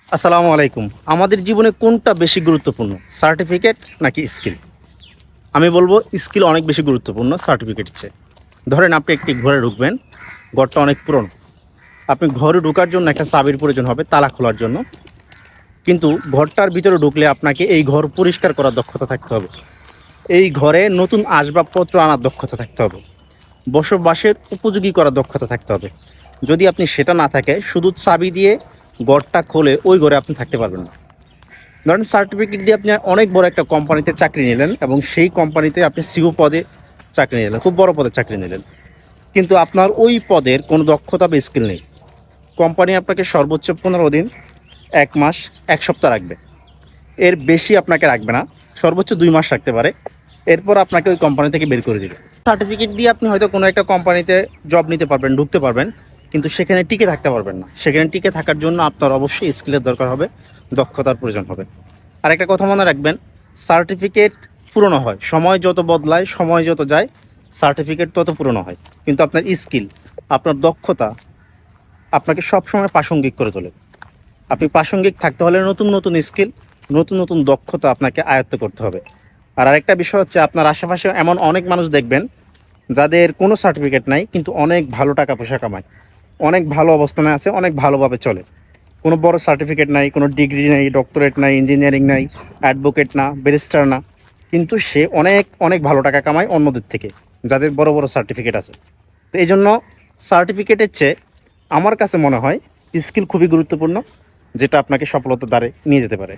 আসসালামু আলাইকুম। আমাদের জীবনে কোনটা বেশি গুরুত্বপূর্ণ, সার্টিফিকেট নাকি স্কিল? আমি বলবো স্কিল অনেক বেশি গুরুত্বপূর্ণ সার্টিফিকেটের চেয়ে। ধরেন আপনি একটি ঘরে ঢুকবেন, ঘরটা অনেক পুরনো, আপনি ঘরে ঢোকার জন্য একটা চাবির প্রয়োজন হবে তালা খোলার জন্য। কিন্তু ঘরটার ভিতরে ঢুকলে আপনাকে এই ঘর পরিষ্কার করার দক্ষতা থাকতে হবে, এই ঘরে নতুন আসবাবপত্র আনার দক্ষতা থাকতে হবে, বসবাসের উপযোগী করার দক্ষতা থাকতে হবে। যদি আপনি সেটা না থাকে, শুধু চাবি দিয়ে ঘরটা খোলে ওই ঘরে আপনি থাকতে পারবেন না। ধরেন সার্টিফিকেট দিয়ে আপনি অনেক বড় একটা কোম্পানিতে চাকরি নিলেন এবং সেই কোম্পানিতে আপনি সিও পদে চাকরি নিলেন, খুব বড় পদে চাকরি নিলেন, কিন্তু আপনার ওই পদের কোনো দক্ষতা বা স্কিল নেই। কোম্পানি আপনাকে সর্বোচ্চ 15 দিন, 1 মাস, 1 সপ্তাহ রাখবে, এর বেশি আপনাকে রাখবে না। সর্বোচ্চ 2 মাস রাখতে পারে, এরপর আপনাকে ওই কোম্পানি থেকে বের করে দিবে। সার্টিফিকেট দিয়ে আপনি হয়তো কোনো একটা কোম্পানিতে জব নিতে পারবেন, ঢুকতে পারবেন, কিন্তু সেখানে টিকে থাকতে পারবেন না। সেখানে টিকে থাকার জন্য আপনার অবশ্যই স্কিলের দরকার হবে, দক্ষতার প্রয়োজন হবে। আরেকটা কথা মনে রাখবেন, সার্টিফিকেট পুরনো হয়, সময় যত বদলায়, সময় যত যায়, সার্টিফিকেট তত পুরনো হয়। কিন্তু আপনার স্কিল, আপনার দক্ষতা আপনাকে সবসময় প্রাসঙ্গিক করে তোলে। আপনি প্রাসঙ্গিক থাকতে হলে নতুন নতুন স্কিল, নতুন নতুন দক্ষতা আপনাকে আয়ত্ত করতে হবে। আর আরেকটা বিষয় হচ্ছে, আপনার আশেপাশে এমন অনেক মানুষ দেখবেন যাদের কোনো সার্টিফিকেট নাই, কিন্তু অনেক ভালো টাকা পয়সা কামায়, অনেক ভালো অবস্থানে আছে, অনেক ভালোভাবে চলে। কোনো বড় সার্টিফিকেট নাই, কোনো ডিগ্রি নাই, ডক্টরেট নাই, ইঞ্জিনিয়ারিং নাই, অ্যাডভোকেট না, ব্যারিস্টার না, কিন্তু সে অনেক অনেক ভালো টাকা কামায় অন্যদের থেকে, যাদের বড় বড় সার্টিফিকেট আছে। তো এই জন্য সার্টিফিকেটের চেয়ে আমার কাছে মনে হয় স্কিল খুবই গুরুত্বপূর্ণ, যেটা আপনাকে সফলতার দ্বারে নিয়ে যেতে পারে।